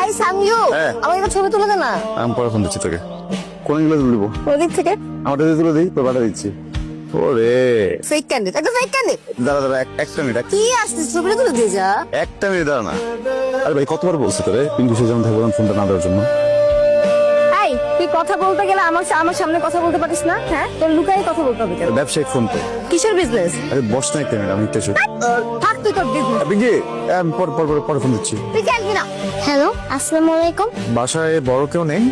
এই সামজু আমার একটা ছবি তুলে দে না। আমি পরে ফোন দিচ্ছি তোকে। কোন এগুলো তুলবো? ওদিক থেকে আমারটা দিয়ে তুলে দিই, তোর পাঠা দিচ্ছি। ওরে ফেক ক্যান্ডিড, একটা ফেক ক্যান্ডিড। দাঁড়া দাঁড়া, একটা মিনিট, কি আসছিস, ছবিটা তুলে দিয়ে যা। একটা মিনিট দাঁড়া না। আরে ভাই কতবার বলছি তোরে পিন্টু সে যেমন থাকবো ফোনটা না দেওয়ার জন্য। এই তুই কথা বলতে গেলে আমার সামনে কথা বলতে পারিস না? হ্যাঁ, তোর লুকাই কথা বলতে হবে কেন? ব্যবসায়িক ফোন তো। কিসের বিজনেস? আরে বস না একটা মিনিট, আমি একটু এসে থাক তুই তোর বিজনেস। বিঙ্গি, পরে ফোন দিচ্ছি। তুই খেলবি না। হ্যালো, আসসালামু আলাইকুম। বাসায় বড় কেউ নেই?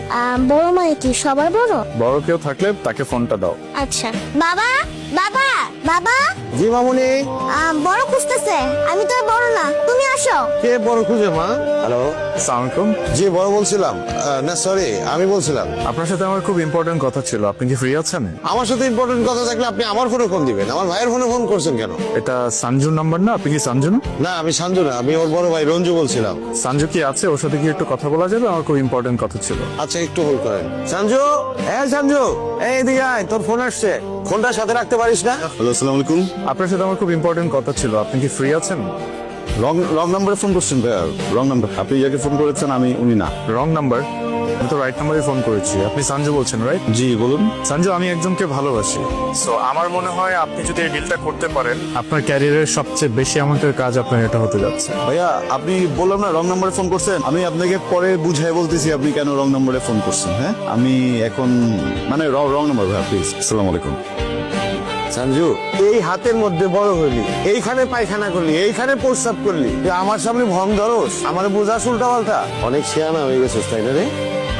বড় মানে কি সবার বড়? বড় কেউ থাকলে তাকে ফোনটা দাও। আচ্ছা। বাবা বাবা বাবা, জি মামুনি। বড় খুঁজতেছে। আমি তো আর বড় না, তুমি আসো। কে বড় খুঁজে মা? হ্যালো, আসসালামু আলাইকুম। জি বড় বলছিলাম। না সরি, আমি বলছিলাম। আপনার সাথে আমার খুব ইম্পর্টেন্ট কথা ছিল, আপনি কি ফ্রি আছেন? আমার সাথে ইম্পর্টেন্ট কথা থাকলে আপনি আমার ফোনে ফোন দিবেন, আমার ভাইয়ের ফোনে ফোন করছেন কেন? এটা সঞ্জুর নাম্বার না? আপনি কি সঞ্জু না? না আমি সাঞ্জু না, আমি ওর বড় ভাই রঞ্জু বলছিলাম। সঞ্জু কি আছে? ওর সাথে কি একটু কথা বলা যাবে? আমার খুব ইম্পর্টেন্ট কথা ছিল। আচ্ছা একটু হোল্ড করেন। সাঞ্জু, হ্যাঁ সাঞ্জু, এই এদিকে আয়, তোর ফোন আসছে। ফোনটা সাথে রাখতে পারিস না? হ্যালো, আসসালামু আলাইকুম। আপনার সাথে আমার খুব ইম্পর্টেন্ট কথা ছিল, আপনি কি ফ্রি আছেন? রং নাম্বারে ফোন করছেন ভাইয়া, রং নাম্বার। আপনি যাকে ফোন করেছেন আমি উনি না। Wrong number? আমি তো রাইট নাম্বারে ফোন করেছি। আপনি সঞ্জু বলছেন, রাইট? জি বলুন। সঞ্জু, আমি একজনকে ভালোবাসি। সো আমার মনে হয় আপনি যদি এই ডিলটা করতে পারেন, আপনার ক্যারিয়ারের সবচেয়ে বেশি অ্যামাউন্টের কাজ আপনার এটা হতে যাচ্ছে। ভাইয়া আপনি বললাম না রং নাম্বারে ফোন করছেন, আমি আপনাকে পরে বুঝাই বলতেছি আপনি কেন রং নাম্বারে ফোন করছেন। হ্যাঁ, আমি এখন মানে রং নাম্বার ভাইয়া, প্লিজ। আসসালামু আলাইকুম। সাঞ্জু, এই হাতের মধ্যে বড় হইলি, এইখানে পায়খানা করলি, এইখানে প্রস্রাব করলি, তুই আমার সামনে ভং ধরস, আমার বোঝাস উল্টা পাল্টা। অনেক শেয়ানা হয়ে গেছিস তাই না রে?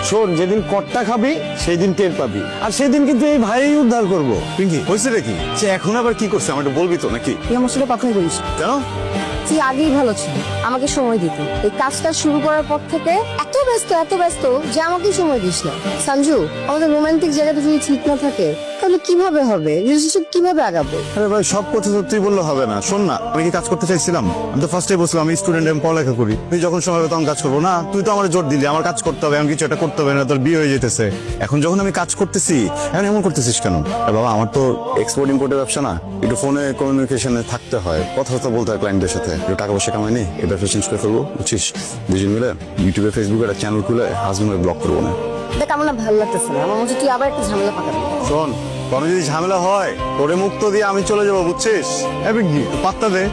শোন, যেদিন কট্টা খাবি সেই দিন টের পাবি, আর সেদিন কিন্তু এই ভাই উদ্ধার করবো। পিঙ্কি, হয়েছে নাকি? সে এখন আবার কি করছে আমাকে বলবি তো নাকি? তুই আমার সাথে কথাই বলিস না। কেন? তুই আগেই ভালো ছিল, আমাকে সময় দিতি। এই কাজটা শুরু করার পর থেকে এত ব্যস্ত যে আমাকে সময় দিস না। সঞ্জু, আমাদের রোমান্টিক জায়গাটা যদি ঠিক না থাকে তাহলে কিভাবে হবে? রিলেশনশিপ কিভাবে আগাবো? আরে ভাই সব কথা সত্যি বললে হবে না। শোন না, আমি কি কাজ করতে চাইছিলাম? আমি তো ফার্স্টে বলছিলাম আমি স্টুডেন্ট, আমি পড়ালেখা করি, তুই যখন সময় হবে তখন কাজ করবো না। তুই তো আমার জোর দিলি আমার কাজ করতে হবে, আমি কিছু একটা করতে হবে, না তোর বিয়ে হয়ে যেতেছে। এখন যখন আমি কাজ করতেছি, এখন এমন করতেছিস কেন? বাবা আমার তো এক্সপোর্ট ইম্পোর্টের ব্যবসা না, একটু ফোনে কমিউনিকেশনে থাকতে হয়, কথা বলতে হয় ক্লায়েন্টদের সাথে। একটু টাকা পয়সা কামাই নি, এই ব্যবসা চেঞ্জ করে ফেলবো, বুঝছিস? দুজন মিলে ইউটিউবে ফেসবুকে একটা চ্যানেল খুলে হাজবেন্ডকে ব্লক করবো না। দেখ আমার না ভালো লাগতেছে না, আমার মনে হচ্ছে তুই আবার একটা ঝামেলা পাকাবি। শোন, কোনো যদি ঝামেলা হয় তোরে মুক্ত দিয়ে আমি চলে যাবো, বুঝছিস? পাত্তা দে।